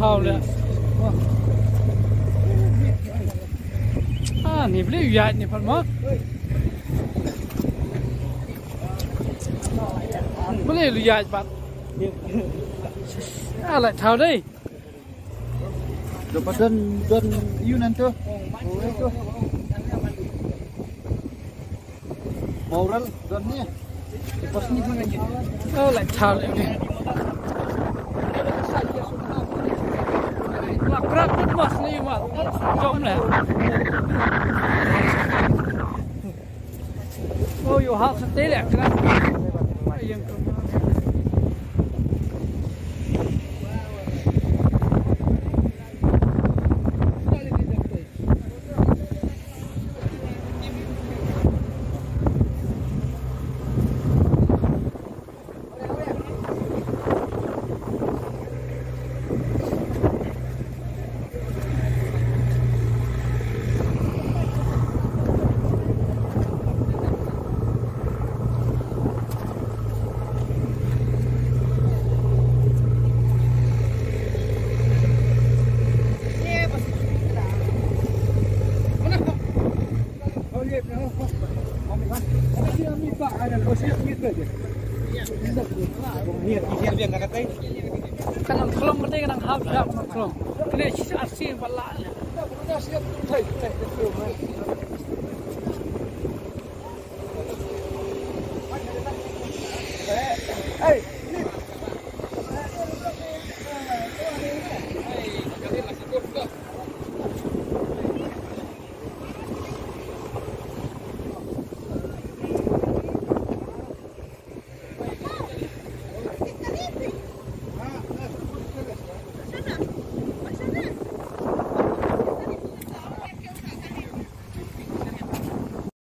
thaoเลยนี่ไม่ได้ใหญ่นี่พันมั้งไม่ได้ใหญ่ปัดอะไรthao đây rồi bắt đơn yêu nên chưa mau rel đơn nhé pas ni pun lagi lại thao lại đi lạc rác rất bớt đi mà trông này ôi dù họ sẽ tế lẹ cái này kadang kelom berarti kadang hap kelom kena asyik balak hey